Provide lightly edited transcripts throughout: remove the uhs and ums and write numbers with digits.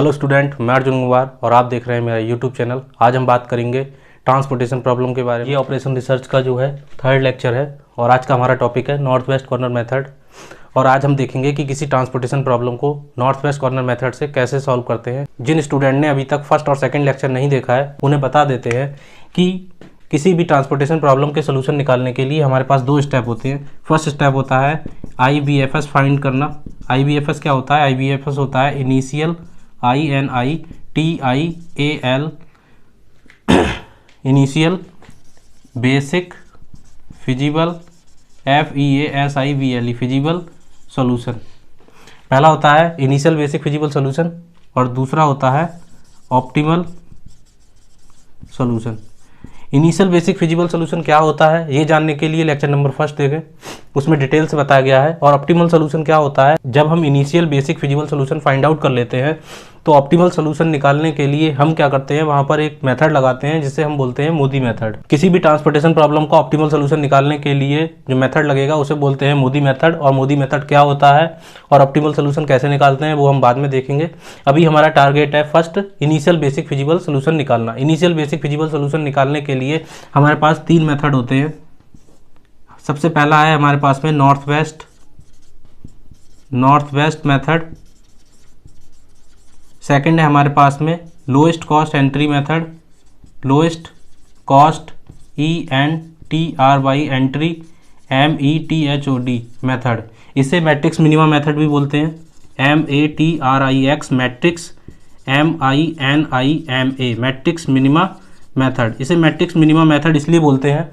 Hello student, मैं अर्जुन कुमार और आप देख रहे हैं मेरा यूट्यूब चैनल। आज हम बात करेंगे ट्रांसपोर्टेशन प्रॉब्लम के बारे में। ये ऑपरेशन रिसर्च का जो है थर्ड लेक्चर है और आज का हमारा टॉपिक है नॉर्थ वेस्ट कॉर्नर मेथड। और आज हम देखेंगे कि किसी ट्रांसपोर्टेशन प्रॉब्लम को नॉर्थ वेस्ट कॉर्नर मेथड से कैसे सॉल्व करते हैं। जिन स्टूडेंट ने अभी तक फर्स्ट और सेकेंड लेक्चर नहीं देखा है उन्हें बता देते हैं कि किसी भी ट्रांसपोर्टेशन प्रॉब्लम के सोल्यूशन निकालने के लिए हमारे पास दो स्टेप होते हैं। फर्स्ट स्टेप होता है IBFS फाइंड करना। IBFS क्या होता है? IBFS होता है initial INITIAL initial basic feasible FEASIBLE feasible solution. पहला होता है इनिशियल बेसिक फिजिबल सॉल्यूशन और दूसरा होता है optimal solution. Initial basic feasible solution क्या होता है ये जानने के लिए लेक्चर नंबर फर्स्ट देखें, उसमें डिटेल से बताया गया है। और ऑप्टिमल सॉल्यूशन क्या होता है? जब हम initial basic feasible solution find out कर लेते हैं तो ऑप्टिमल सॉल्यूशन निकालने के लिए हम क्या करते हैं, वहां पर एक मेथड लगाते हैं जिसे हम बोलते हैं मोदी मेथड। किसी भी ट्रांसपोर्टेशन प्रॉब्लम का ऑप्टिमल सॉल्यूशन निकालने के लिए जो मेथड लगेगा उसे बोलते हैं मोदी मेथड। और मोदी मेथड क्या होता है और ऑप्टिमल सॉल्यूशन कैसे निकालते हैं वो हम बाद में देखेंगे। अभी हमारा टारगेट है first initial basic feasible solution निकालना। इनिशियल बेसिक फिजिबल सॉल्यूशन निकालने के लिए हमारे पास तीन मेथड होते हैं। सबसे पहला है हमारे पास में नॉर्थ वेस्ट मेथड। सेकंड है हमारे पास में lowest cost entry method, lowest cost ENTRY entry METHOD method. इसे मैट्रिक्स मिनिमा मेथड भी बोलते हैं, MATRIX matrix MINIMA matrix minima method. इसे मैट्रिक्स मिनिमा मेथड इसलिए बोलते हैं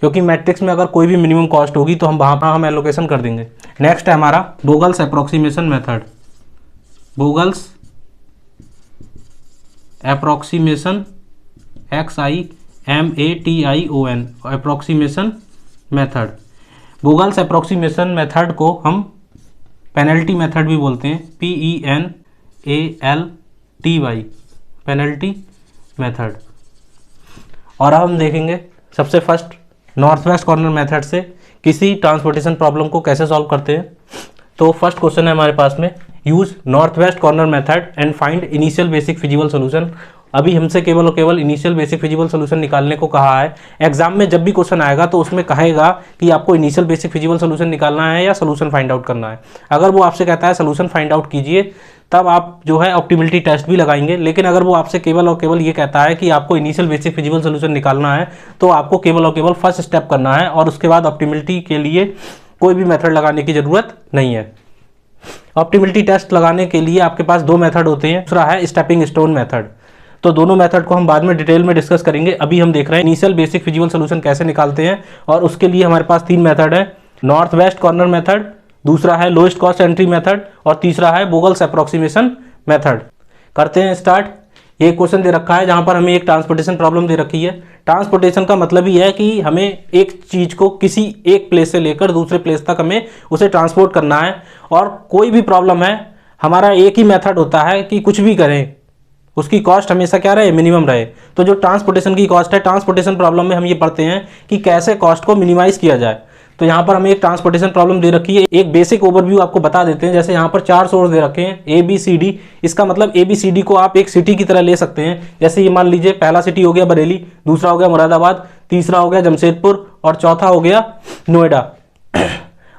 क्योंकि मैट्रिक्स में अगर कोई भी मिनिमम कॉस्ट होगी तो हम वहाँ पर हम एलोकेशन कर देंगे। नेक्स्ट है हमारा Vogel's approximation method. Vogel's approximation XIMATION approximation method. Vogel's approximation method को हम पेनल्टी मेथड भी बोलते हैं, PENALTY पेनल्टी मेथड। और अब हम देखेंगे सबसे first north west corner method से किसी ट्रांसपोर्टेशन प्रॉब्लम को कैसे सॉल्व करते हैं। तो फर्स्ट क्वेश्चन है हमारे पास में, use north west corner method and find initial basic feasible solution. अभी हमसे केवल और केवल इनिशियल बेसिक फिजिबल सॉल्यूशन निकालने को कहा है। एग्जाम में जब भी क्वेश्चन आएगा तो उसमें कहेगा कि आपको इनिशियल बेसिक फिजिबल सॉल्यूशन निकालना है या सॉल्यूशन फाइंड आउट करना है। अगर वो आपसे कहता है सॉल्यूशन फाइंड आउट कीजिए तब आप जो है ऑप्टिमिलिटी टेस्ट भी लगाएंगे। लेकिन अगर वो आपसे केवल और केवल ये कहता है कि आपको इनिशियल बेसिक फिजिबल सॉल्यूशन निकालना है तो आपको केवल और केवल फर्स्ट स्टेप करना है और उसके बाद ऑप्टिमिलिटी के लिए कोई भी मेथड लगाने की जरूरत नहीं है। ऑप्टिमिलिटी टेस्ट लगाने के लिए आपके पास दो मेथड होते हैं। दूसरा है स्टेपिंग स्टोन मेथड। तो दोनों मेथड को हम बाद में डिटेल में डिस्कस करेंगे। अभी हम देख रहे हैं इनिशियल बेसिक फिजिबल सॉल्यूशन कैसे निकालते हैं और उसके लिए हमारे पास तीन मेथड है, नॉर्थ वेस्ट कॉर्नर मेथड, दूसरा है लोएस्ट कॉस्ट एंट्री मेथड और तीसरा है बोगल्स अप्रोक्सीमेशन मेथड। करते हैं स्टार्ट। ये क्वेश्चन दे रखा है जहां पर हमें एक ट्रांसपोर्टेशन प्रॉब्लम दे रखी है। ट्रांसपोर्टेशन का मतलब ही है कि हमें एक चीज को किसी एक प्लेस से लेकर दूसरे प्लेस तक हमें उसे ट्रांसपोर्ट करना है। और कोई भी प्रॉब्लम है हमारा एक ही मेथड होता है कि कुछ भी करें उसकी कॉस्ट हमेशा क्या रहे, मिनिमम रहे। तो जो ट्रांसपोर्टेशन की कॉस्ट है, ट्रांसपोर्टेशन प्रॉब्लम में हम ये पढ़ते हैं कि कैसे कॉस्ट को मिनिमाइज किया जाए। तो यहाँ पर हमें एक ट्रांसपोर्टेशन प्रॉब्लम दे रखी है। एक बेसिक ओवरव्यू आपको बता देते हैं। जैसे यहाँ पर चार सोर्स दे रखे हैं ABCD। इसका मतलब ABCD को आप एक सिटी की तरह ले सकते हैं। जैसे ये मान लीजिए पहला सिटी हो गया बरेली, दूसरा हो गया मुरादाबाद, तीसरा हो गया जमशेदपुर और चौथा हो गया नोएडा।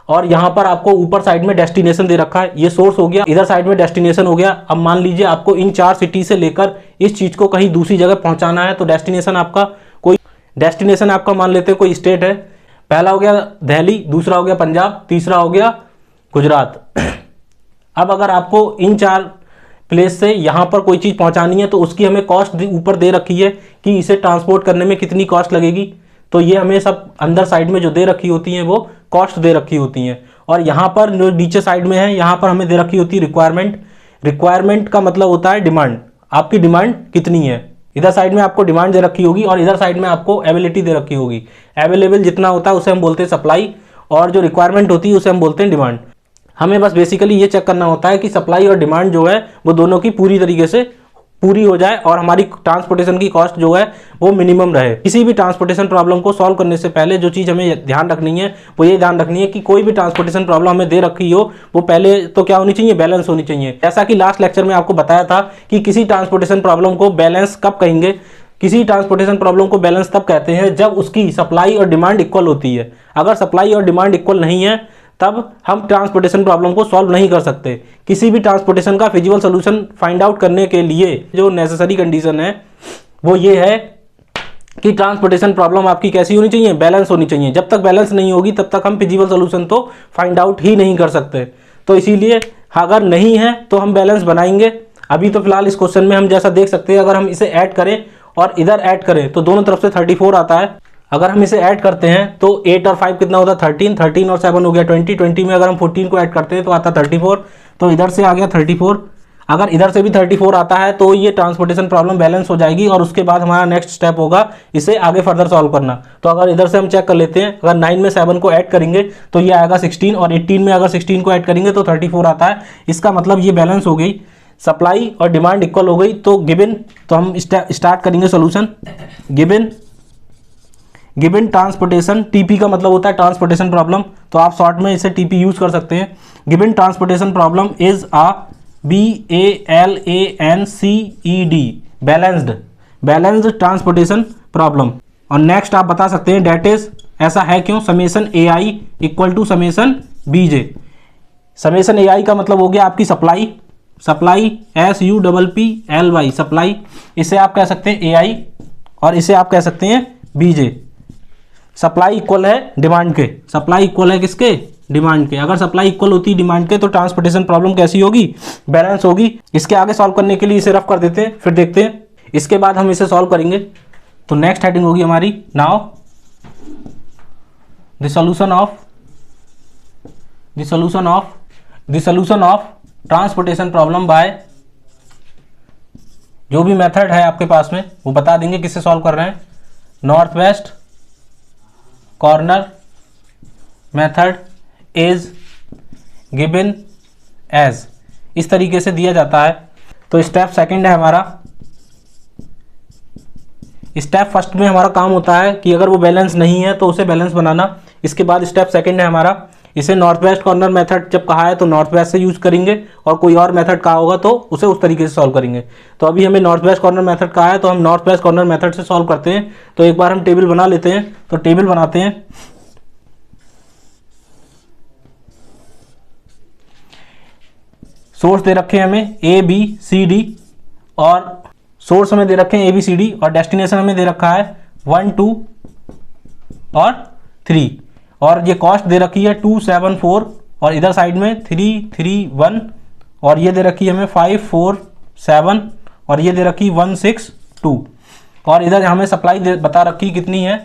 और यहाँ पर आपको ऊपर साइड में डेस्टिनेशन दे रखा है, ये सोर्स हो गया, इधर साइड में डेस्टिनेशन हो गया। अब मान लीजिए आपको इन चार सिटी से लेकर इस चीज को कहीं दूसरी जगह पहुंचाना है तो डेस्टिनेशन आपका मान लेते हैं कोई स्टेट है। पहला हो गया दिल्ली, दूसरा हो गया पंजाब, तीसरा हो गया गुजरात। अब अगर आपको इन चार प्लेस से यहाँ पर कोई चीज पहुंचानी है तो उसकी हमें कॉस्ट ऊपर दे रखी है कि इसे ट्रांसपोर्ट करने में कितनी कॉस्ट लगेगी। तो ये हमें सब अंदर साइड में जो दे रखी होती हैं वो कॉस्ट दे रखी होती हैं। और यहाँ पर जो नीचे साइड में है यहाँ पर हमें दे रखी होती है रिक्वायरमेंट। रिक्वायरमेंट का मतलब होता है डिमांड, आपकी डिमांड कितनी है। इधर साइड में आपको डिमांड दे रखी होगी और इधर साइड में आपको अवेलेबिलिटी दे रखी होगी। अवेलेबल जितना होता है उसे हम बोलते हैं सप्लाई और जो रिक्वायरमेंट होती है उसे हम बोलते हैं डिमांड। हमें बस बेसिकली ये चेक करना होता है कि सप्लाई और डिमांड जो है वो दोनों की पूरी तरीके से पूरी हो जाए और हमारी ट्रांसपोर्टेशन की कॉस्ट जो है वो मिनिमम रहे। किसी भी ट्रांसपोर्टेशन प्रॉब्लम को सॉल्व करने से पहले जो चीज़ हमें ध्यान रखनी है वो ये ध्यान रखनी है कि कोई भी ट्रांसपोर्टेशन प्रॉब्लम हमें दे रखी हो वो पहले तो क्या होनी चाहिए, बैलेंस होनी चाहिए। जैसा कि लास्ट लेक्चर में आपको बताया था कि किसी ट्रांसपोर्टेशन प्रॉब्लम को बैलेंस कब कहेंगे, किसी ट्रांसपोर्टेशन प्रॉब्लम को बैलेंस तब कहते हैं जब उसकी सप्लाई और डिमांड इक्वल होती है। अगर सप्लाई और डिमांड इक्वल नहीं है तब हम ट्रांसपोर्टेशन प्रॉब्लम को सॉल्व नहीं कर सकते। किसी भी ट्रांसपोर्टेशन का फिजिबल सोल्यूशन फाइंड आउट करने के लिए जो नेसेसरी कंडीशन है वो ये है कि ट्रांसपोर्टेशन प्रॉब्लम आपकी कैसी होनी चाहिए, बैलेंस होनी चाहिए। जब तक बैलेंस नहीं होगी तब तक हम फिजिबल सोल्यूशन तो फाइंड आउट ही नहीं कर सकते। तो इसीलिए अगर नहीं है तो हम बैलेंस बनाएंगे। अभी तो फिलहाल इस क्वेश्चन में हम जैसा देख सकते हैं, अगर हम इसे ऐड करें और इधर ऐड करें तो दोनों तरफ से 34 आता है। अगर हम इसे ऐड करते हैं तो 8 और 5 कितना होता है 13, 13 और 7 हो गया 20, 20 में अगर हम 14 को ऐड करते हैं तो आता 34, तो इधर से आ गया 34। अगर इधर से भी 34 आता है तो ये ट्रांसपोर्टेशन प्रॉब्लम बैलेंस हो जाएगी और उसके बाद हमारा नेक्स्ट स्टेप होगा इसे आगे फर्दर सॉल्व करना। तो अगर इधर से हम चेक कर लेते हैं, अगर 9 में 7 को ऐड करेंगे तो ये आएगा 16 और 18 में अगर 16 को ऐड करेंगे तो 34 आता है। इसका मतलब ये बैलेंस हो गई, सप्लाई और डिमांड इक्वल हो गई। तो गिवन, तो हम स्टार्ट करेंगे सॉल्यूशन। गिवन ट्रांसपोर्टेशन, टीपी का मतलब होता है ट्रांसपोर्टेशन प्रॉब्लम, तो आप शॉर्ट में इसे टीपी यूज कर सकते हैं। Given transportation problem is a BALANCED balanced transportation problem. और नेक्स्ट आप बता सकते हैं डेट इज, ऐसा है क्यों, summation AI equal to summation BJ। Summation AI का मतलब हो गया आपकी सप्लाई, SUPPLY सप्लाई, इसे आप कह सकते हैं AI और इसे आप कह सकते हैं BJ। सप्लाई इक्वल है डिमांड के, सप्लाई इक्वल है किसके, डिमांड के। अगर सप्लाई इक्वल होती है डिमांड के तो ट्रांसपोर्टेशन प्रॉब्लम कैसी होगी, बैलेंस होगी। इसके आगे सॉल्व करने के लिए इसे रफ कर देते हैं, फिर देखते हैं इसके बाद हम इसे सॉल्व करेंगे। तो नेक्स्ट हेडिंग होगी हमारी now the solution of transportation problem by, जो भी मेथड है आपके पास में वो बता देंगे किससे सॉल्व कर रहे हैं। North west corner method is given as, इस तरीके से दिया जाता है। तो स्टेप सेकंड है हमारा। स्टेप फर्स्ट में हमारा काम होता है कि अगर वो बैलेंस नहीं है तो उसे बैलेंस बनाना। इसके बाद स्टेप सेकंड है हमारा, इसे नॉर्थ वेस्ट कॉर्नर मेथड जब कहा है तो नॉर्थ वेस्ट से यूज करेंगे और कोई और मेथड कहा होगा तो उसे उस तरीके से सॉल्व करेंगे। तो अभी हमें नॉर्थ वेस्ट कॉर्नर मेथड कहा है तो हम नॉर्थ वेस्ट कॉर्नर मेथड से सॉल्व करते हैं। तो एक बार हम टेबल बना लेते हैं, तो टेबल बनाते हैं। सोर्स दे रखे हैं हमें ABCD और सोर्स हमें दे रखे हैं ABCD और डेस्टिनेशन हमें दे रखा है 1, 2 और 3 और ये कॉस्ट दे रखी है 274 और इधर साइड में 331 और ये दे रखी है हमें 547 और ये दे रखी 162 और इधर हमें सप्लाई बता रखी कितनी है,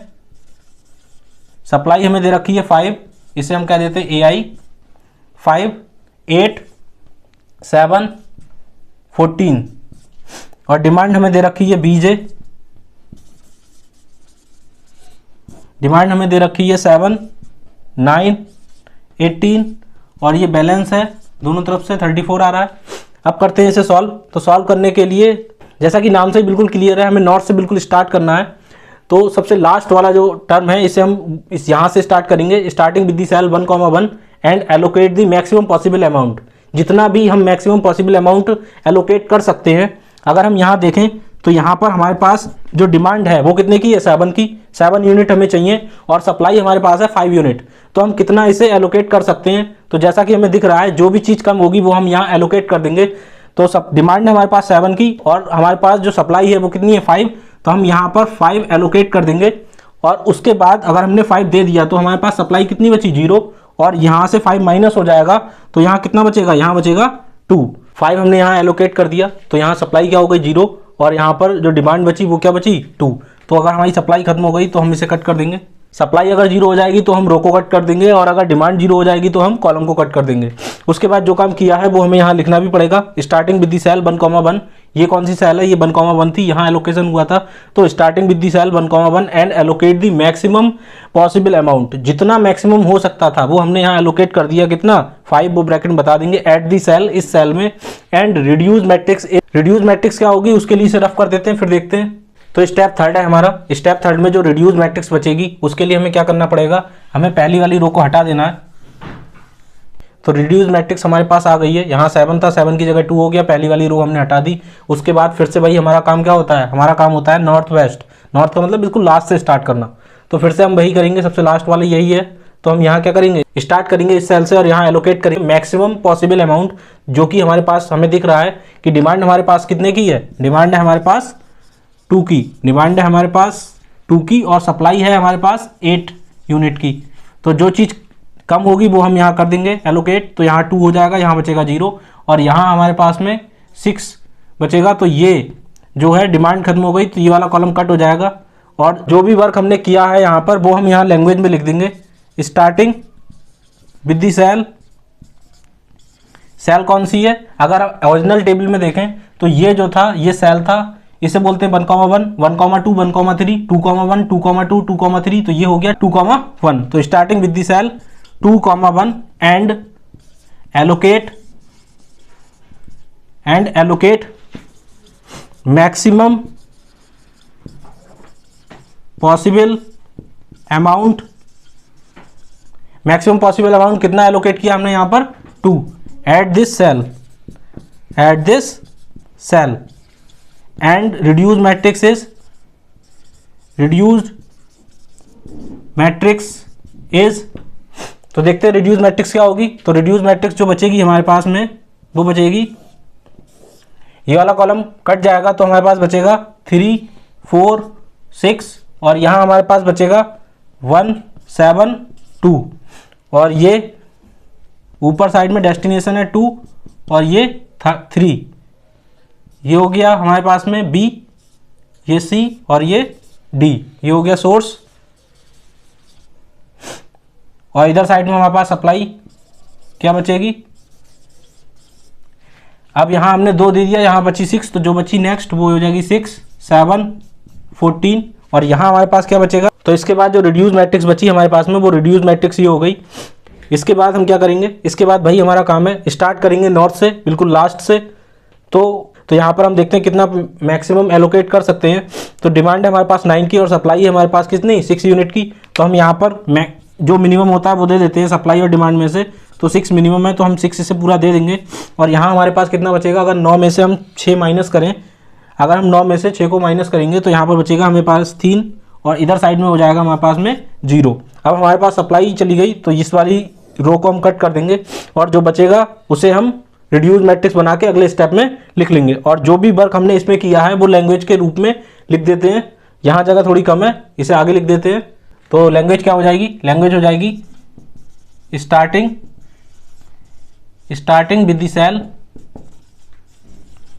सप्लाई हमें दे रखी है 5, इसे हम कह देते हैं AI 5, 8, 7, 14 और डिमांड हमें दे रखी है BJ, डिमांड हमें दे रखी है 7, 9, 18 और ये बैलेंस है दोनों तरफ से 34 आ रहा है। अब करते हैं इसे सॉल्व। तो सॉल्व करने के लिए जैसा कि नाम से ही बिल्कुल क्लियर है, हमें नॉर्थ से बिल्कुल स्टार्ट करना है। तो सबसे लास्ट वाला जो टर्म है इसे हम इस यहाँ से स्टार्ट करेंगे, starting with the cell 1,1 and allocate the maximum possible amount. जितना भी हम मैक्सिमम पॉसिबल अमाउंट एलोकेट कर सकते हैं। अगर हम यहाँ देखें तो यहाँ पर हमारे पास जो डिमांड है वो कितने की है, 7 की, 7 यूनिट हमें चाहिए और सप्लाई हमारे पास है 5 यूनिट। तो हम कितना इसे एलोकेट कर सकते हैं, तो जैसा कि हमें दिख रहा है जो भी चीज़ कम होगी वो हम यहाँ एलोकेट कर देंगे। तो सब डिमांड है हमारे पास 7 की और हमारे पास जो सप्लाई है वो कितनी है 5, तो हम यहाँ पर 5 एलोकेट कर देंगे और उसके बाद अगर हमने 5 दे दिया तो हमारे पास सप्लाई कितनी बची 0 और यहाँ से 5 माइनस हो जाएगा तो यहाँ कितना बचेगा, यहाँ बचेगा 2। 5 हमने यहाँ एलोकेट कर दिया तो यहाँ सप्लाई क्या हो गई 0 और यहाँ पर जो डिमांड बची वो क्या बची 2। तो अगर हमारी सप्लाई खत्म हो गई तो हम इसे कट कर देंगे। सप्लाई अगर 0 हो जाएगी तो हम रो को कट कर देंगे और अगर डिमांड 0 हो जाएगी तो हम कॉलम को कट कर देंगे। उसके बाद जो काम किया है वो हमें यहाँ लिखना भी पड़ेगा। स्टार्टिंग विद द सेल 1,1, ये कौन सी सेल है, ये 1,1 थी, यहाँ एलोकेशन हुआ था। तो starting with the cell 1,1 and allocate the maximum possible amount, जितना मैक्सिमम हो सकता था वो हमने यहाँ एलोकेट कर दिया। कितना 5, वो ब्रैकेट बता देंगे, एट दी सेल, इस सेल में। And reduce matrix, reduce matrix क्या होगी उसके लिए इसे रफ कर देते हैं, फिर देखते हैं। तो स्टेप थर्ड है हमारा। स्टेप थर्ड में जो रिड्यूस मैट्रिक्स बचेगी उसके लिए हमें क्या करना पड़ेगा, हमें पहली वाली रो को हटा देना है। तो रिड्यूस मैट्रिक्स हमारे पास आ गई है, यहाँ 7 था, 7 की जगह 2 हो गया, पहली वाली रो हमने हटा दी। उसके बाद फिर से भाई हमारा काम क्या होता है, हमारा काम होता है नॉर्थ वेस्ट। नॉर्थ का मतलब बिल्कुल लास्ट से स्टार्ट करना। तो फिर से हम वही करेंगे, सबसे लास्ट वाला यही है। तो हम यहाँ क्या करेंगे, स्टार्ट करेंगे इस सेल से और यहाँ एलोकेट करेंगे मैक्सिमम पॉसिबल अमाउंट, जो कि हमारे पास हमें दिख रहा है कि डिमांड हमारे पास कितने की है, डिमांड है हमारे पास 2 की, डिमांड है हमारे पास 2 की, और सप्लाई है हमारे पास 8 यूनिट की। तो जो चीज़ कम होगी वो हम यहाँ कर देंगे एलोकेट। तो यहाँ 2 हो जाएगा, यहाँ बचेगा 0, और यहाँ हमारे पास में 6 बचेगा। तो ये जो है डिमांड खत्म हो गई, तो ये वाला कॉलम कट हो जाएगा। और जो भी वर्क हमने किया है यहाँ पर वो हम यहाँ लैंग्वेज में लिख देंगे। Starting with the cell, cell कौन सी है, अगर आप ओरिजिनल टेबल में देखें तो ये जो था ये सेल था, इसे बोलते हैं 1,1, 1,2, 1,3, 2,1, 2,2, 2,3, तो ये हो गया 2,1। तो starting with the cell 2,1 and allocate maximum possible amount. Maximum possible amount कितना एलोकेट किया हमने यहाँ पर, 2 at this cell and reduce matrix is, reduced matrix is. तो देखते हैं रिड्यूस मैट्रिक्स क्या होगी। तो रिड्यूस मैट्रिक्स जो बचेगी हमारे पास में वो बचेगी, ये वाला कॉलम कट जाएगा तो हमारे पास बचेगा 3, 4, 6, और यहाँ हमारे पास बचेगा 1, 7, 2, और ये ऊपर साइड में डेस्टिनेशन है 2 और ये 3। ये हो गया हमारे पास में B, ये C और ये D, ये हो गया सोर्स। और इधर साइड में हमारे पास सप्लाई क्या बचेगी। अब यहाँ हमने 2 दे दिया, यहाँ बची 6, तो जो बची नेक्स्ट वो हो जाएगी 6, 7, 14, और यहाँ हमारे पास क्या बचेगा। तो इसके बाद जो रिड्यूस मैट्रिक्स बची हमारे पास में वो रिड्यूस मैट्रिक्स ये हो गई। इसके बाद हम क्या करेंगे, इसके बाद भाई हमारा काम है स्टार्ट करेंगे नॉर्थ से, बिल्कुल लास्ट से। तो यहाँ पर हम देखते हैं कितना मैक्सिमम एलोकेट कर सकते हैं। तो डिमांड है हमारे पास 9 की और सप्लाई है हमारे पास कितनी, 6 यूनिट की। तो हम यहाँ पर जो मिनिमम होता है वो दे देते हैं सप्लाई और डिमांड में से। तो 6 मिनिमम है तो हम 6 से पूरा दे देंगे। और यहाँ हमारे पास कितना बचेगा, अगर 9 में से हम 6 माइनस करें, अगर हम 9 में से 6 को माइनस करेंगे तो यहाँ पर बचेगा हमारे पास 3, और इधर साइड में हो जाएगा हमारे पास में 0। अब हमारे पास सप्लाई चली गई तो इस वाली रो को हम कट कर देंगे, और जो बचेगा उसे हम रिड्यूस मैट्रिक्स बना के अगले स्टेप में लिख लेंगे। और जो भी वर्क हमने इसमें किया है वो लैंग्वेज के रूप में लिख देते हैं। यहाँ जगह थोड़ी कम है, इसे आगे लिख देते हैं। तो लैंग्वेज क्या हो जाएगी, लैंग्वेज हो जाएगी starting with the cell.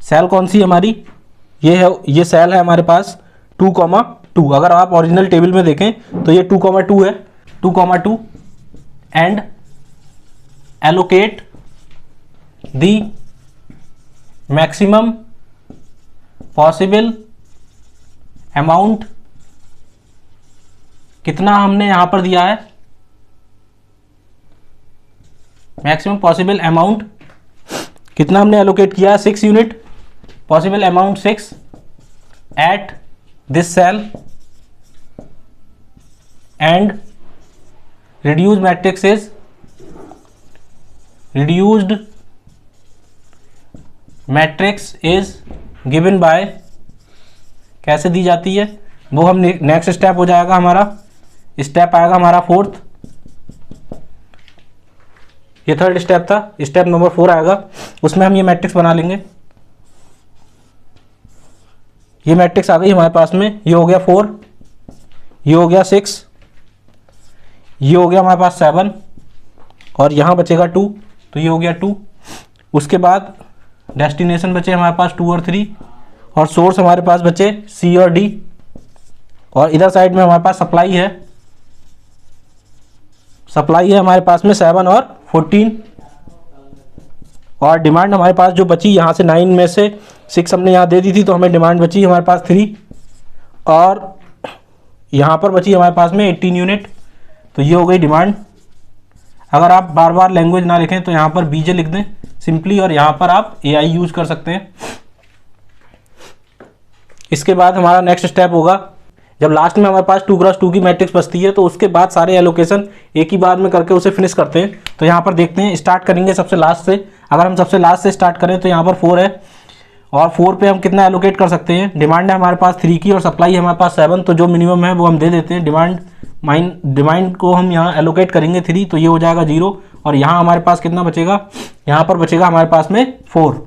Cell कौन सी हमारी, ये है, ये सेल है हमारे पास 2,2। अगर आप ओरिजिनल टेबल में देखें तो ये 2,2 है, 2,2 and allocate the maximum possible amount. कितना हमने यहां पर दिया है, मैक्सिमम पॉसिबल अमाउंट कितना हमने एलोकेट किया है, 6 unit, possible amount 6 at this cell and reduce matrix is, reduced matrix is given by, कैसे दी जाती है वो हम नेक्स्ट स्टेप हो जाएगा हमारा, स्टेप आएगा हमारा 4th, ये 3rd स्टेप था, स्टेप नंबर 4 आएगा, उसमें हम ये मैट्रिक्स बना लेंगे। ये मैट्रिक्स आ गई हमारे पास में, ये हो गया 4, ये हो गया 6, ये हो गया हमारे पास 7, और यहाँ बचेगा 2, तो ये हो गया 2। उसके बाद डेस्टिनेशन बचे हमारे पास 2 और 3, और सोर्स हमारे पास बचे C और D, और इधर साइड में हमारे पास सप्लाई है, सप्लाई है हमारे पास में 7 और 14। और डिमांड हमारे पास जो बची यहाँ से 9 में से 6 हमने यहाँ दे दी थी, तो हमें डिमांड बची हमारे पास 3 और यहाँ पर बची हमारे पास में 18 यूनिट। तो ये हो गई डिमांड। अगर आप बार बार लैंग्वेज ना लिखें तो यहाँ पर बीजे लिख दें सिंपली, और यहाँ पर आप AI यूज कर सकते हैं। इसके बाद हमारा नेक्स्ट स्टेप होगा, जब लास्ट में हमारे पास 2x2 की मैट्रिक्स बचती है तो उसके बाद सारे एलोकेशन एक ही बार में करके उसे फिनिश करते हैं। तो यहाँ पर देखते हैं, स्टार्ट करेंगे सबसे लास्ट से। अगर हम सबसे लास्ट से स्टार्ट करें तो यहाँ पर 4 है, और 4 पे हम कितना एलोकेट कर सकते हैं। डिमांड है हमारे पास 3 की और सप्लाई है हमारे पास 7, तो जो मिनिमम है वो हम दे देते हैं। डिमांड को हम यहाँ एलोकेट करेंगे 3, तो ये हो जाएगा 0, और यहाँ हमारे पास कितना बचेगा, यहाँ पर बचेगा हमारे पास में 4।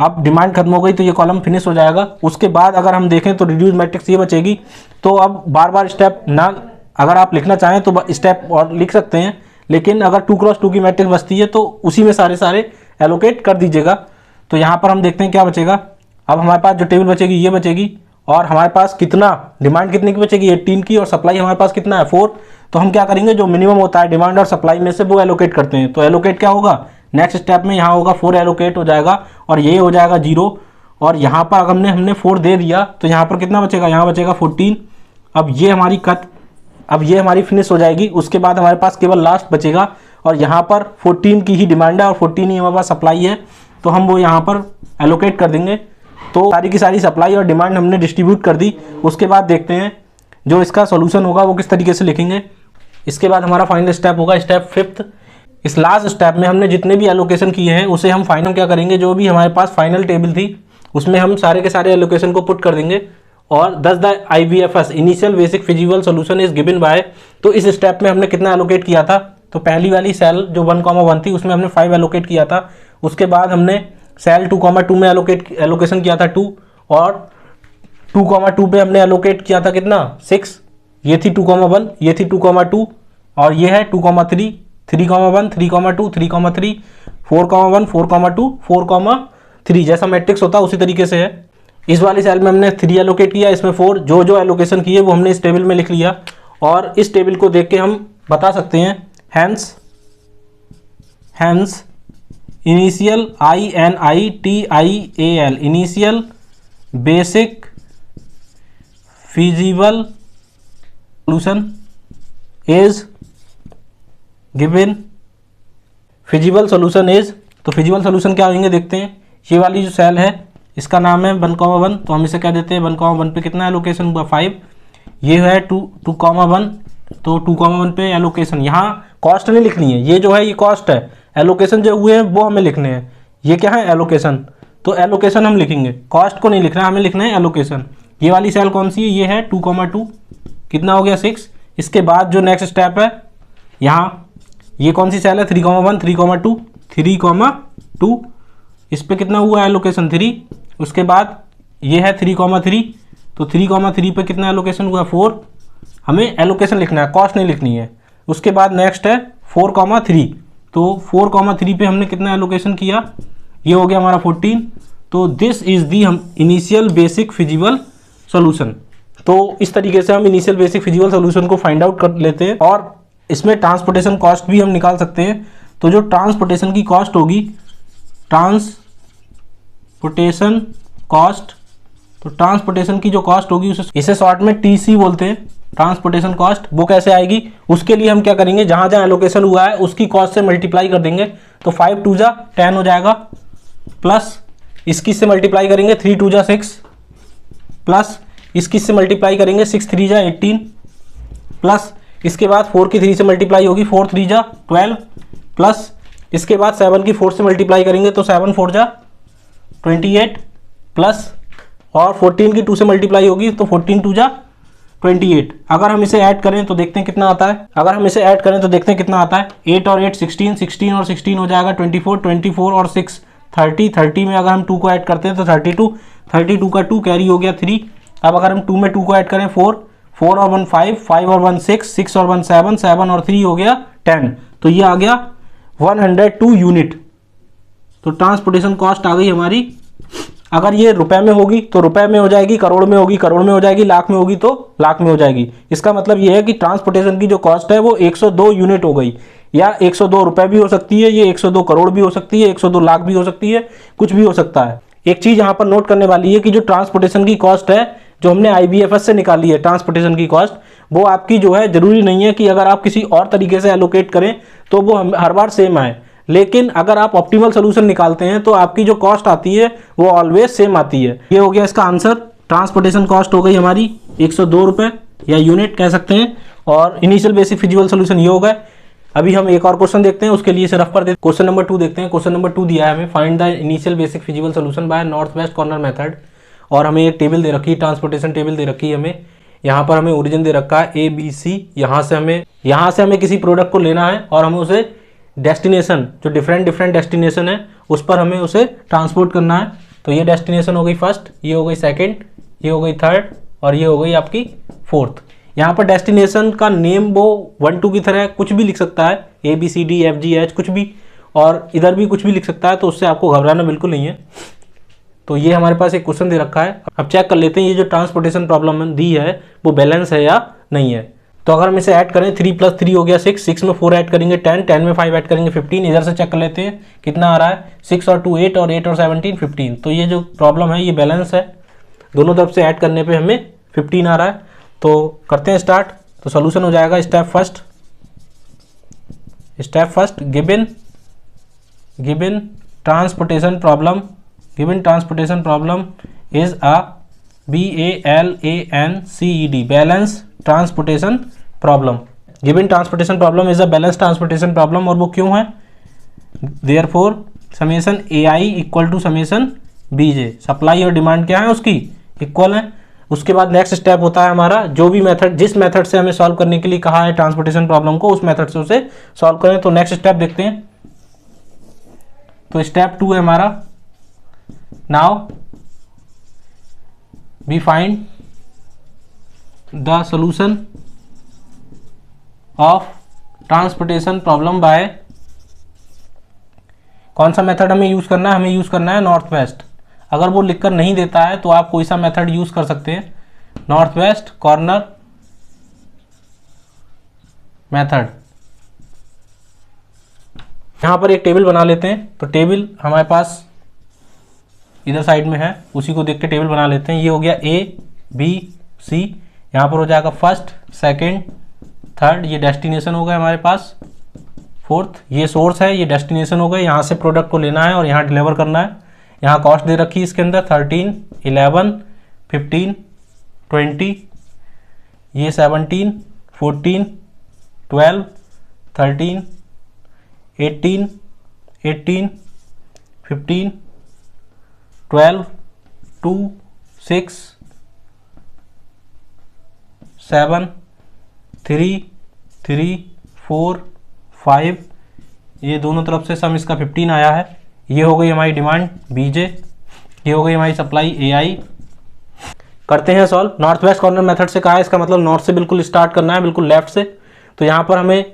अब डिमांड खत्म हो गई तो ये कॉलम फिनिश हो जाएगा। उसके बाद अगर हम देखें तो रिड्यूस मैट्रिक्स ये बचेगी। तो अब बार बार स्टेप ना, अगर आप लिखना चाहें तो स्टेप और लिख सकते हैं, लेकिन अगर 2x2 की मैट्रिक्स बचती है तो उसी में सारे एलोकेट कर दीजिएगा। तो यहाँ पर हम देखते हैं क्या बचेगा। अब हमारे पास जो टेबल बचेगी ये बचेगी, और हमारे पास कितना डिमांड कितने की बचेगी 18 की, और सप्लाई हमारे पास कितना है 4। तो हम क्या करेंगे, जो मिनिमम होता है डिमांड और सप्लाई में से वो एलोकेट करते हैं। तो एलोकेट क्या होगा, नेक्स्ट स्टेप में यहाँ होगा 4 एलोकेट हो जाएगा, और ये हो जाएगा 0। और यहाँ पर अगर हमने 4 दे दिया तो यहाँ पर कितना बचेगा, यहाँ बचेगा 14। अब ये हमारी फिनिश हो जाएगी। उसके बाद हमारे पास केवल लास्ट बचेगा, और यहाँ पर 14 की ही डिमांड है और 14 ही हमारे पास सप्लाई है, तो हम वो यहाँ पर एलोकेट कर देंगे। तो सारी की सारी सप्लाई और डिमांड हमने डिस्ट्रीब्यूट कर दी। उसके बाद देखते हैं जो इसका सॉल्यूशन होगा वो किस तरीके से लिखेंगे। इसके बाद हमारा फाइनल स्टेप होगा स्टेप 5th। इस लास्ट स्टेप में हमने जितने भी एलोकेशन किए हैं उसे हम फाइनल क्या करेंगे, जो भी हमारे पास फाइनल टेबल थी उसमें हम सारे के सारे एलोकेशन को पुट कर देंगे। और the IVFS initial basic feasible solution is given bye, तो इस स्टेप में हमने कितना एलोकेट किया था, तो पहली वाली सेल जो 1,1 थी उसमें हमने 5 एलोकेट किया था। उसके बाद हमने सेल 2,2 में एलोकेशन किया था 2, और 2,2 पे हमने एलोकेट किया था कितना 6। ये थी 2,1, ये थी 2,2, और ये है 2,3, 3,1, 3,2, 3,3, 4,1, 4,2, 4,3, जैसा मैट्रिक्स होता है उसी तरीके से है। इस वाली सेल में हमने 3 एलोकेट किया, इसमें 4। जो एलोकेशन किए वो हमने इस टेबल में लिख लिया, और इस टेबल को देख के हम बता सकते हैं hence initial INITIAL initial basic feasible solution is given. Feasible solution is, तो फिजिबल सोल्यूशन क्या होंगे देखते हैं। ये वाली जो सेल है इसका नाम है 1,1, तो हम इसे क्या देते हैं 1,1 पे कितना एलोकेशन हुआ 5। ये है 2,1, तो 2,1 पे एलोकेशन, यहाँ कॉस्ट नहीं लिखनी है, ये जो है ये कॉस्ट है। एलोकेशन जो हुए हैं वो हमें लिखने हैं। ये क्या है एलोकेशन, तो एलोकेशन हम लिखेंगे, कॉस्ट को नहीं लिखना, हमें लिखना है एलोकेशन। ये वाली सेल कौन सी है, ये है 2,2, कितना हो गया 6। इसके बाद जो नेक्स्ट स्टेप है यहाँ, ये कौन सी सेल है 3,1, 3,2, 3,2, इस पे कितना हुआ एलोकेशन 3। उसके बाद ये है 3,3, तो 3,3 पे कितना एलोकेशन हुआ 4। हमें एलोकेशन लिखना है, कॉस्ट नहीं लिखनी है। उसके बाद नेक्स्ट है 4,3, तो 4,3 पे हमने कितना एलोकेशन किया, ये हो गया हमारा 14। तो दिस इज दी हम इनिशियल बेसिक फिजिबल सॉल्यूशन। तो इस तरीके से हम इनिशियल बेसिक फिजिबल सॉल्यूशन को फाइंड आउट कर लेते हैं, और इसमें ट्रांसपोर्टेशन कॉस्ट भी हम निकाल सकते हैं। तो जो ट्रांसपोर्टेशन की कॉस्ट होगी, ट्रांसपोर्टेशन कॉस्ट, तो ट्रांसपोर्टेशन की जो कॉस्ट होगी इसे शॉर्ट में TC बोलते हैं, ट्रांसपोर्टेशन कॉस्ट। वो कैसे आएगी, उसके लिए हम क्या करेंगे, जहाँ जहाँ एलोकेशन हुआ है उसकी कॉस्ट से मल्टीप्लाई कर देंगे। तो 5 2 जा 10 हो जाएगा, प्लस इसकी से मल्टीप्लाई करेंगे 3 2 जा 6, प्लस इसकी से मल्टीप्लाई करेंगे 6 3 जा 18, प्लस इसके बाद 4 की 3 से मल्टीप्लाई होगी 4 3 जा 12, प्लस इसके बाद 7 की 4 से मल्टीप्लाई करेंगे तो 7 4 जा 28, प्लस और 14 की 2 से मल्टीप्लाई होगी तो 14 2 जा 28। अगर हम इसे ऐड करें तो देखते हैं कितना आता है, 8 और 8 16, 16 और 16 हो जाएगा 24, 24 और 6 30, 30 में अगर हम 2 को ऐड करते हैं तो 32, 32 का 2 कैरी हो गया 3। अब अगर हम 2 में 2 को ऐड करें 4, 4 और 1 5, 5 और 1 6, 6 और 1 7, 7 और 3 हो गया 10। तो ये आ गया 102 यूनिट। तो ट्रांसपोर्टेशन कॉस्ट आ गई हमारी अगर ये रुपए में होगी तो रुपए में हो जाएगी, करोड़ में होगी करोड़ में हो जाएगी, लाख में होगी तो लाख में हो जाएगी। इसका मतलब ये है कि ट्रांसपोर्टेशन की जो कॉस्ट है वो 102 यूनिट हो गई, या 102 रुपए भी हो सकती है, ये 102 करोड़ भी हो सकती है, 102 लाख भी हो सकती है, कुछ भी हो सकता है। एक चीज यहाँ पर नोट करने वाली है कि जो ट्रांसपोर्टेशन की कॉस्ट है जो हमने IBFS से निकाली है ट्रांसपोर्टेशन की कॉस्ट, वो आपकी जो है जरूरी नहीं है कि अगर आप किसी और तरीके से एलोकेट करें तो वो हर बार सेम आए, लेकिन अगर आप ऑप्टिमल सोल्यूशन निकालते हैं तो आपकी जो कॉस्ट आती है वो ऑलवेज सेम आती है। ये हो गया इसका आंसर। ट्रांसपोर्टेशन कॉस्ट हो गई हमारी 102 रुपए या यूनिट कह सकते हैं, और इनिशियल बेसिक फिजिबल सोल्यूशन ये होगा। अभी हम एक और क्वेश्चन देखते हैं, उसके लिए इसे रफ कर देते हैं। क्वेश्चन नंबर 2 देखते हैं। क्वेश्चन नंबर 2 दिया है हमें, find the initial basic feasible solution bye north west corner method, और हमें एक टेबल दे रखी है, ट्रांसपोर्टेशन टेबल दे रखी है हमें। यहाँ पर हमें ओरिजिन दे रखा है ABC, यहाँ से हमें किसी प्रोडक्ट को लेना है और हमें उसे डेस्टिनेशन, जो डिफरेंट डेस्टिनेशन है उस पर हमें उसे ट्रांसपोर्ट करना है। तो ये डेस्टिनेशन हो गई फर्स्ट, ये हो गई सेकंड, ये हो गई थर्ड, और ये हो गई आपकी फोर्थ। यहाँ पर डेस्टिनेशन का नेम वो 1 2 की तरह कुछ भी लिख सकता है, ABCDFGH कुछ भी, और इधर भी कुछ भी लिख सकता है, तो उससे आपको घबराना बिल्कुल नहीं है। तो ये हमारे पास एक क्वेश्चन दे रखा है। अब चेक कर लेते हैं ये जो ट्रांसपोर्टेशन प्रॉब्लम दी है वो बैलेंस है या नहीं है। तो अगर हम इसे ऐड करें 3 + 3 हो गया 6, 6 में 4 ऐड करेंगे 10, 10 में 5 ऐड करेंगे 15। इधर से चेक कर लेते हैं कितना आ रहा है, 6 और 2 8 और 8 और 17 15। तो ये जो प्रॉब्लम है ये बैलेंस है, दोनों तरफ से ऐड करने पे हमें 15 आ रहा है। तो करते हैं स्टार्ट। तो सोल्यूशन हो जाएगा step first given transportation problem is a BALANCED balance transportation problem. Given transportation problem is a balance transportation problem, और वो क्यों है, therefore summation AI equal to summation BJ। Supply और डिमांड क्या है उसकी, इक्वल है। उसके बाद नेक्स्ट स्टेप होता है हमारा, जो भी मेथड, जिस मेथड से हमें सॉल्व करने के लिए कहा है ट्रांसपोर्टेशन प्रॉब्लम को, उस मेथड से उसे सॉल्व करें। तो नेक्स्ट स्टेप देखते हैं। तो स्टेप 2 है हमारा, now we find the solution of transportation problem by, कौन सा मेथड हमें यूज करना है, हमें यूज करना है नॉर्थ वेस्ट। अगर वो लिखकर नहीं देता है तो आप कोई सा मेथड यूज कर सकते हैं, नॉर्थ वेस्ट कॉर्नर मेथड। यहां पर एक टेबल बना लेते हैं। तो टेबल हमारे पास इधर साइड में है, उसी को देख के टेबल बना लेते हैं। ये हो गया ABC, यहाँ पर हो जाएगा फर्स्ट, सेकंड, थर्ड, ये डेस्टिनेशन हो गया हमारे पास, फोर्थ ये सोर्स है, ये डेस्टिनेशन हो गए। यहाँ से प्रोडक्ट को लेना है और यहाँ डिलीवर करना है। यहाँ कॉस्ट दे रखी है इसके अंदर 13, 11, 15, 20, ये 17, 14, 12, 13, 18, 15, 12, 2, 6, 7, 3, 3, 4, 5, ये दोनों तरफ से सम इसका 15 आया है। ये हो गई हमारी डिमांड BJ, ये हो गई हमारी सप्लाई AI। करते हैं solve. North west corner method से कहा है, इसका मतलब नॉर्थ से बिल्कुल स्टार्ट करना है, बिल्कुल लेफ्ट से। तो यहाँ पर हमें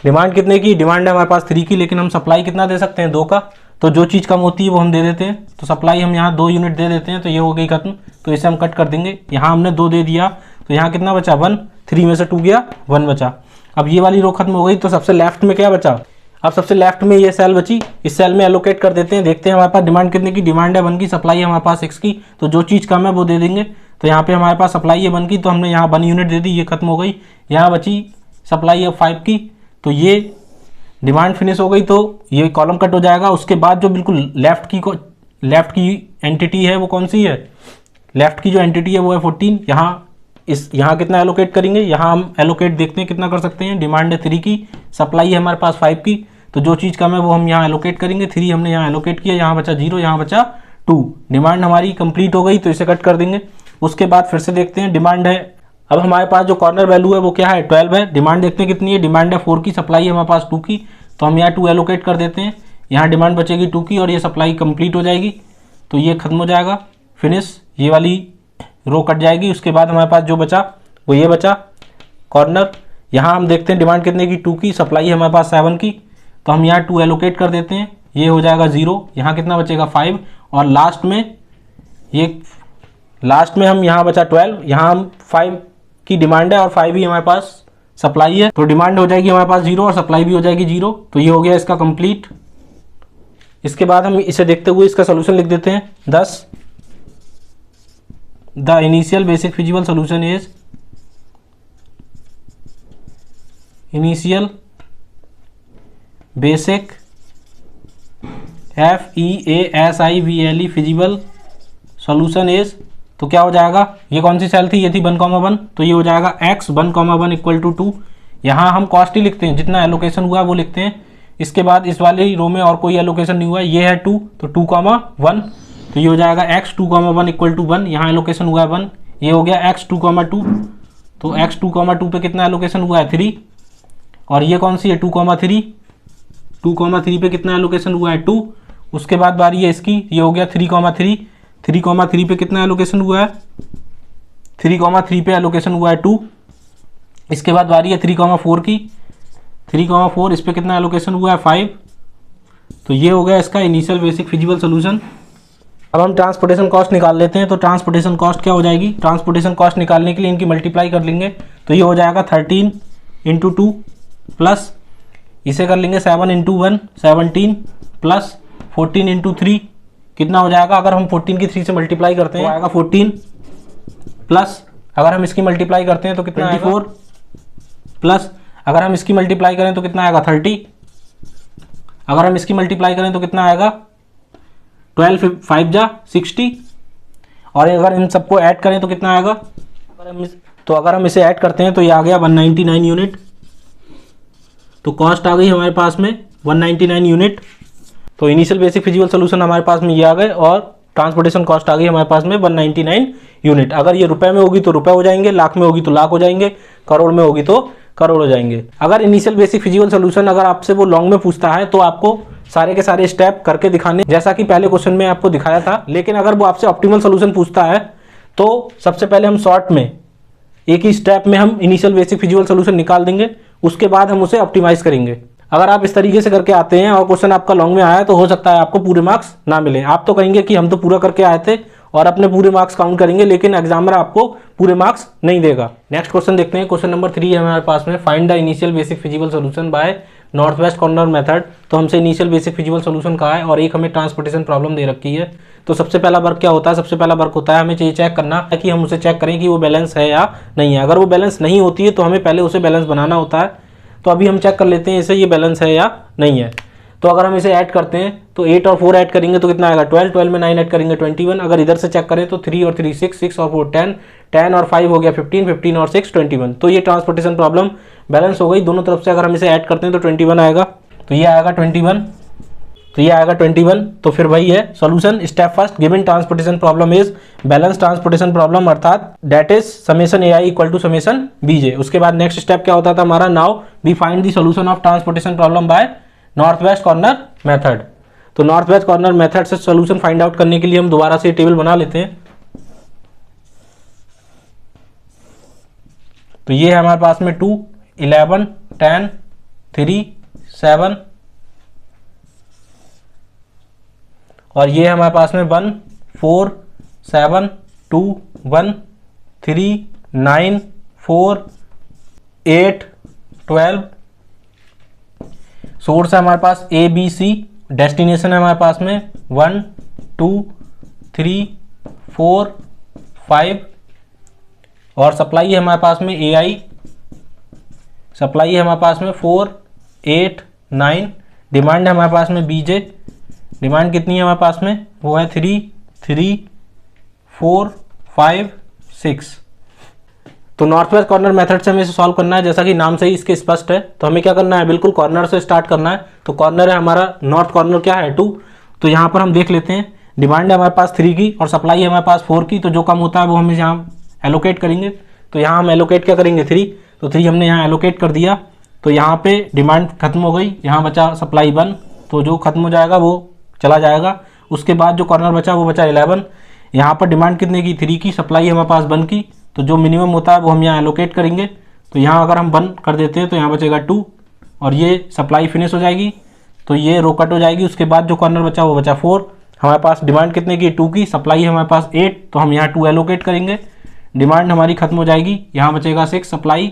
डिमांड कितने की, डिमांड है हमारे पास 3 की, लेकिन हम सप्लाई कितना दे सकते हैं, 2 का। तो जो चीज़ कम होती है वो हम दे देते हैं। तो सप्लाई हम यहाँ 2 यूनिट दे देते हैं, तो ये हो गई खत्म। तो इसे हम कट कर देंगे। यहाँ हमने 2 दे दिया, तो यहाँ कितना बचा 1, 3 में से 2 गया 1 बचा। अब ये वाली रो खत्म हो गई, तो सबसे लेफ्ट में क्या बचा, अब सबसे लेफ्ट में ये सेल बची, इस सेल में एलोकेट कर देते हैं। देखते हैं हमारे पास डिमांड कितने की, डिमांड है 1 की, सप्लाई है हमारे पास 6 की। तो जो चीज़ कम है वो दे देंगे। तो यहाँ पे हमारे पास सप्लाई है 1 की, तो हमने यहाँ 1 यूनिट दे दी, ये खत्म हो गई। यहाँ बची सप्लाई है 5 की, तो ये डिमांड फिनिश हो गई, तो ये कॉलम कट हो जाएगा। उसके बाद जो बिल्कुल लेफ्ट की एंटिटी है वो कौन सी है, लेफ्ट की जो एंटिटी है वो है 14। यहाँ कितना एलोकेट करेंगे, यहाँ हम एलोकेट देखते हैं कितना कर सकते हैं। डिमांड है 3 की, सप्लाई है हमारे पास 5 की, तो जो चीज़ कम है वो हम यहाँ एलोकेट करेंगे। 3 हमने यहाँ एलोकेट किया, यहाँ बचा 0, यहाँ बचा 2। डिमांड हमारी कंप्लीट हो गई, तो इसे कट कर देंगे। उसके बाद फिर से देखते हैं, डिमांड है, अब हमारे पास जो कॉर्नर वैल्यू है वो क्या है 12 है। डिमांड देखते हैं कितनी है, डिमांड है 4 की, सप्लाई है हमारे पास 2 की, तो हम यहाँ 2 एलोकेट कर देते हैं। यहाँ डिमांड बचेगी 2 की और ये सप्लाई कंप्लीट हो जाएगी, तो ये खत्म हो जाएगा, फिनिश। ये वाली रो कट जाएगी। उसके बाद हमारे पास जो बचा वो ये बचा कॉर्नर। यहाँ हम देखते हैं डिमांड कितने की, 2 की, सप्लाई है हमारे पास 7 की, तो हम यहाँ 2 एलोकेट कर देते हैं। ये हो जाएगा 0, यहाँ कितना बचेगा 5, और लास्ट में ये लास्ट में हम यहाँ बचा 12, यहाँ हम 5 की डिमांड है और 5 ही हमारे पास सप्लाई है, तो डिमांड हो जाएगी हमारे पास 0 और सप्लाई भी हो जाएगी 0। तो ये हो गया इसका कंप्लीट। इसके बाद हम इसे देखते हुए इसका सोल्यूशन लिख देते हैं 10। The initial basic feasible solution is initial basic FEASIBLE feasible solution is, तो क्या हो जाएगा, ये कौन सी सेल थी, ये थी 1,1, तो ये हो जाएगा x 1,1 इक्वल टू 2। यहाँ हम कॉस्ट ही लिखते हैं, जितना एलोकेशन हुआ वो लिखते हैं। इसके बाद इस वाले रो में और कोई एलोकेशन नहीं हुआ है, ये है 2, तो 2,1, तो ये हो जाएगा x 2,1 इक्वल टू 1। यहाँ एलोकेशन हुआ है 1, ये हो गया x 2,2, तो x 2,2 पे कितना एलोकेशन हुआ है 3, और ये कौन सी है 2,3, 2,3 पे कितना एलोकेशन हुआ है 2। उसके बाद बारी है इसकी, ये हो गया 3,3, 3,3 पे कितना एलोकेशन हुआ है 3,3 पे एलोकेशन हुआ है 2। इसके बाद बारी है 3,4 की, 3,4 इस पे कितना एलोकेशन हुआ है 5। तो ये हो गया इसका इनिशियल बेसिक फिजिबल सोल्यूशन। अब हम ट्रांसपोर्टेशन कॉस्ट निकाल लेते हैं। तो ट्रांसपोर्टेशन कॉस्ट क्या हो जाएगी, ट्रांसपोर्टेशन कॉस्ट निकालने के लिए इनकी मल्टीप्लाई कर लेंगे, तो ये हो जाएगा 13 × 2 प्लस इसे कर लेंगे 7 × 1 17 प्लस 14 × 3 कितना हो जाएगा, अगर हम 14 की 3 से मल्टीप्लाई करते हैं तो आएगा 14 प्लस अगर हम इसकी मल्टीप्लाई करते हैं तो कितना 24 प्लस अगर हम इसकी मल्टीप्लाई करें तो कितना आएगा 30, अगर हम इसकी मल्टीप्लाई करें तो कितना आएगा 12 5 जा 60, और अगर इन सबको ऐड करें तो कितना आएगा, अगर हम इसे ऐड करते हैं तो ये आ गया 199 यूनिट। तो कॉस्ट आ गई हमारे पास में 199 यूनिट। तो इनिशियल बेसिक फिजिबल सोल्यूशन हमारे पास में ये आ गए और ट्रांसपोर्टेशन कॉस्ट आ गई हमारे पास में 199 यूनिट। अगर ये रुपए में होगी तो रुपए हो जाएंगे, लाख में होगी तो लाख हो जाएंगे, करोड़ में होगी तो करोड़ हो जाएंगे। अगर इनिशियल बेसिक फिजिबल सोल्यूशन अगर आपसे वो लॉन्ग में पूछता है तो आपको सारे के सारे स्टेप करके दिखाने, जैसा कि पहले क्वेश्चन में आपको दिखाया था। लेकिन अगर वो आपसे ऑप्टिमल सोल्यूशन पूछता है तो सबसे पहले हम शॉर्ट में एक ही स्टेप में हम इनिशियल बेसिक फिजिबल सोल्यूशन निकाल देंगे, उसके बाद हम उसे ऑप्टिमाइज करेंगे। अगर आप इस तरीके से करके आते हैं और क्वेश्चन आपका लॉन्ग में आया तो हो सकता है आपको पूरे मार्क्स ना मिले। आप तो कहेंगे कि हम तो पूरा करके आए थे और अपने पूरे मार्क्स काउंट करेंगे, लेकिन एग्जामिनर आपको पूरे मार्क्स नहीं देगा। नेक्स्ट क्वेश्चन देखते हैं। क्वेश्चन नंबर 3 है हमारे पास में, find the initial basic feasible solution bye north west corner method. तो हमसे इनिशियल बेसिक फिजिबल सोल्यूशन कहा है और एक हमें ट्रांसपोर्टेशन प्रॉब्लम दे रखी है। तो सबसे पहला वर्क क्या होता है, सबसे पहला वर्क होता है हमें ये चेक करना है कि हम उसे चेक करें कि वो बैलेंस है या नहीं है। अगर वो बैलेंस नहीं होती है तो हमें पहले उसे बैलेंस बनाना होता है। तो अभी हम चेक कर लेते हैं इसे, ये बैलेंस है या नहीं है। तो अगर हम इसे ऐड करते हैं तो 8 और 4 ऐड करेंगे तो कितना आएगा 12, 12 में 9 ऐड करेंगे 21। अगर इधर से चेक करें तो 3 और 3 6, 6 और 4 10, 10 और 5 हो गया 15, 15 और 6 21। तो ये ट्रांसपोर्टेशन प्रॉब्लम बैलेंस हो गई दोनों तरफ से। अगर हम इसे ऐड करते हैं तो 21 आएगा, तो ये आएगा 21, तो ये आएगा 21। तो फिर वही है solution. Step first, given transportation problem is balance transportation problem, अर्थात that is summation AI equal to summation BJ। उसके बाद नेक्स्ट स्टेप क्या होता था हमारा, now we find the solution of transportation problem by north west corner method. तो north west corner method से solution find out करने के लिए हम दोबारा से टेबल बना लेते हैं। तो ये है हमारे पास में 2 11 10 3 7 और ये है हमारे पास में 1 4 7 2 1 3 9 4 8 12। सोर्स है हमारे पास ABC, डेस्टिनेशन है हमारे पास में 1 2 3 4 5 और सप्लाई है हमारे पास में AI, सप्लाई है हमारे पास में 4 8 9। डिमांड है हमारे पास में BJ, डिमांड कितनी है हमारे पास में, वो है 3 3 4 5 6। तो नॉर्थ वेस्ट कॉर्नर मेथड से हमें इसे सॉल्व करना है, जैसा कि नाम से ही इसके स्पष्ट है। तो हमें क्या करना है, बिल्कुल कॉर्नर से स्टार्ट करना है। तो कॉर्नर है हमारा, नॉर्थ कॉर्नर क्या है 2। तो यहाँ पर हम देख लेते हैं, डिमांड है हमारे पास 3 की और सप्लाई है हमारे पास 4 की। तो जो कम होता है वो हम यहाँ एलोकेट करेंगे। तो यहाँ हम एलोकेट क्या करेंगे 3, तो 3 हमने यहाँ एलोकेट कर दिया। तो यहाँ पे डिमांड खत्म हो गई, यहाँ बचा सप्लाई 1, तो जो खत्म हो जाएगा वो चला जाएगा। उसके बाद जो कॉर्नर बचा वो बचा 11। यहाँ पर डिमांड कितने की 3 की, सप्लाई है हमारे पास 1 की। तो जो मिनिमम होता है वो हम यहाँ एलोकेट करेंगे। तो यहाँ अगर हम 1 कर देते हैं तो यहाँ बचेगा 2 और ये सप्लाई फिनिश हो जाएगी, तो ये रो कट हो जाएगी। उसके बाद जो कॉर्नर बचा वो बचा 4। हमारे पास डिमांड कितने की 2 की, सप्लाई है हमारे पास 8, तो हम यहाँ 2 एलोकेट करेंगे। डिमांड हमारी खत्म हो जाएगी, यहाँ बचेगा 6, सप्लाई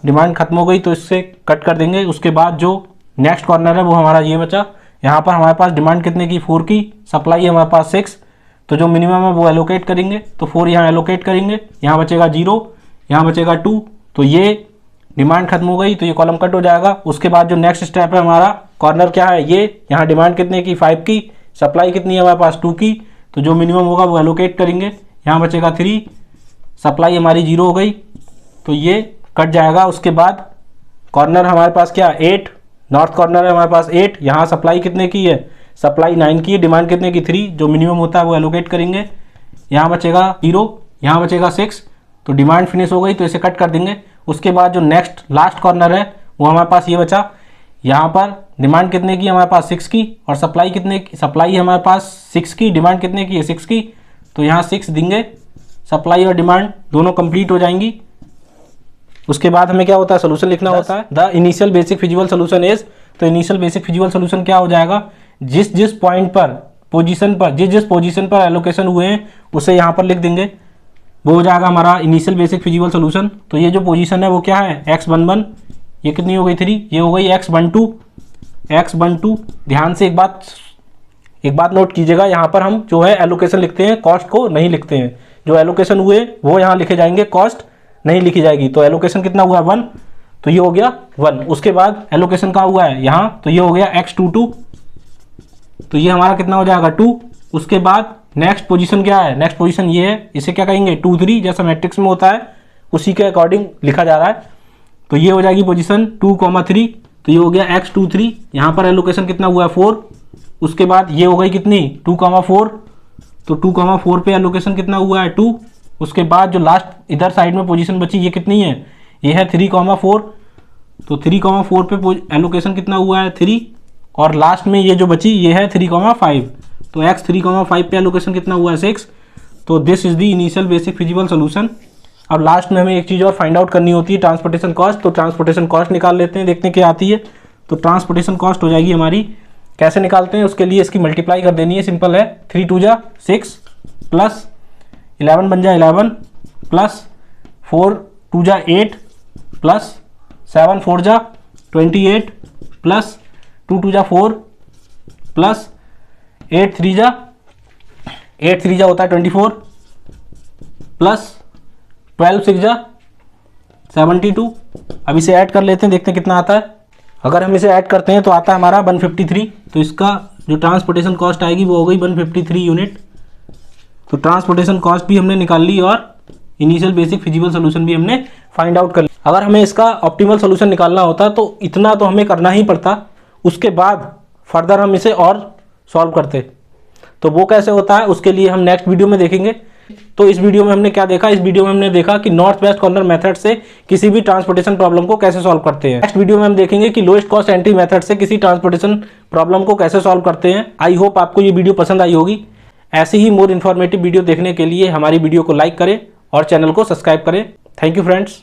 डिमांड खत्म हो गई तो इससे कट कर देंगे। उसके बाद जो नेक्स्ट कॉर्नर है वो हमारा ये बचा, यहाँ पर हमारे पास डिमांड कितने की 4 की, सप्लाई है हमारे पास 6, तो जो मिनिमम है वो एलोकेट करेंगे, तो 4 यहाँ एलोकेट करेंगे, यहाँ बचेगा 0, यहाँ बचेगा 2, तो ये डिमांड खत्म हो गई तो ये कॉलम कट हो जाएगा। उसके बाद जो नेक्स्ट स्टेप है हमारा कॉर्नर क्या है, ये यहाँ डिमांड कितने की 5 की, सप्लाई कितनी है हमारे पास 2 की, तो जो मिनिमम होगा वो एलोकेट करेंगे, यहाँ बचेगा 3, सप्लाई हमारी 0 हो गई तो ये कट जाएगा। उसके बाद कॉर्नर हमारे पास क्या 8, नॉर्थ कॉर्नर है हमारे पास 8, यहाँ सप्लाई कितने की है, सप्लाई 9 की है, डिमांड कितने की 3, जो मिनिमम होता है वो एलोकेट करेंगे, यहाँ बचेगा 0, यहाँ बचेगा 6, तो डिमांड फिनिश हो गई तो इसे कट कर देंगे। उसके बाद जो नेक्स्ट लास्ट कॉर्नर है वो हमारे पास ये बचा, यहाँ पर डिमांड कितने की हमारे पास 6 की और सप्लाई कितने की, सप्लाई है हमारे पास 6 की, डिमांड कितने की है 6 की, तो यहाँ 6 देंगे, सप्लाई और डिमांड दोनों कंप्लीट हो जाएंगी। उसके बाद हमें क्या होता है सोल्यूशन लिखना होता है, the initial basic feasible solution is, तो इनिशियल बेसिक फिजिबल सोल्यूशन क्या हो जाएगा, जिस जिस पॉइंट पर पोजीशन पर जिस पोजीशन पर एलोकेशन हुए हैं उसे यहाँ पर लिख देंगे, वो हो जाएगा हमारा इनिशियल बेसिक फिजिबल सोल्यूशन। तो ये जो पोजीशन है वो क्या है x11, ये कितनी हो गई 3, ये हो गई x12। ध्यान से एक बात नोट कीजिएगा, यहाँ पर हम जो है एलोकेशन लिखते हैं, कॉस्ट को नहीं लिखते हैं, जो एलोकेशन हुए वो यहाँ लिखे जाएंगे, कॉस्ट नहीं लिखी जाएगी। तो एलोकेशन कितना हुआ 1, तो ये हो गया 1। उसके बाद एलोकेशन कहाँ हुआ है यहाँ, तो ये हो गया x22, तो ये हमारा कितना हो जाएगा 2। उसके बाद नेक्स्ट पोजीशन क्या है, नेक्स्ट पोजीशन ये है, इसे क्या कहेंगे 2 3, जैसा मैट्रिक्स में होता है उसी के अकॉर्डिंग लिखा जा रहा है। तो ये हो जाएगी पोजीशन 2,3, तो ये हो गया x23, यहाँ पर एलोकेशन कितना हुआ है 4। उसके बाद ये हो गई कितनी 2,4, तो 2,4 पे एलोकेशन कितना हुआ है 2। उसके बाद जो लास्ट इधर साइड में पोजीशन बची ये कितनी है, ये है 3,4, तो 3,4 पे एलोकेशन कितना हुआ है 3, और लास्ट में ये जो बची ये है 3,5, तो x 3,5 पे एलोकेशन कितना हुआ है 6। तो this is the initial basic feasible solution. अब लास्ट में हमें एक चीज़ और फाइंड आउट करनी होती है, ट्रांसपोर्टेशन कॉस्ट। तो ट्रांसपोर्टेशन कॉस्ट निकाल लेते हैं, देखते हैं क्या आती है। तो ट्रांसपोर्टेशन कॉस्ट हो जाएगी हमारी, कैसे निकालते हैं उसके लिए इसकी मल्टीप्लाई कर देनी है, सिंपल है, 3 2 जा 6 प्लस 11 बन जाए 11 प्लस 4 2 जा 8 प्लस 7 4 जा 28 प्लस 2 2 जा 4 प्लस 8 3 जा होता है 24 प्लस 12 6 जा 72। अब इसे ऐड कर लेते हैं, देखते हैं कितना आता है। अगर हम इसे ऐड करते हैं तो आता है हमारा 153, तो इसका जो ट्रांसपोर्टेशन कॉस्ट आएगी वो हो गई 153 यूनिट। तो ट्रांसपोर्टेशन कॉस्ट भी हमने निकाल ली और इनिशियल बेसिक फिजिबल सोल्यूशन भी हमने फाइंड आउट कर लिया। अगर हमें इसका ऑप्टिमल सोल्यूशन निकालना होता तो इतना तो हमें करना ही पड़ता, उसके बाद फर्दर हम इसे और सॉल्व करते। तो वो कैसे होता है उसके लिए हम नेक्स्ट वीडियो में देखेंगे। तो इस वीडियो में हमने क्या देखा, इस वीडियो में हमने देखा कि नॉर्थ वेस्ट कॉर्नर मेथड से किसी भी ट्रांसपोर्टेशन प्रॉब्लम को कैसे सॉल्व करते हैं। नेक्स्ट वीडियो में हम देखेंगे कि लोएस्ट कॉस्ट एंट्री मेथड से किसी ट्रांसपोर्टेशन प्रॉब्लम को कैसे सॉल्व करते हैं। आई होप आपको ये वीडियो पसंद आई होगी। ऐसी ही मोर इन्फॉर्मेटिव वीडियो देखने के लिए हमारी वीडियो को लाइक करें और चैनल को सब्सक्राइब करें। Thank you friends.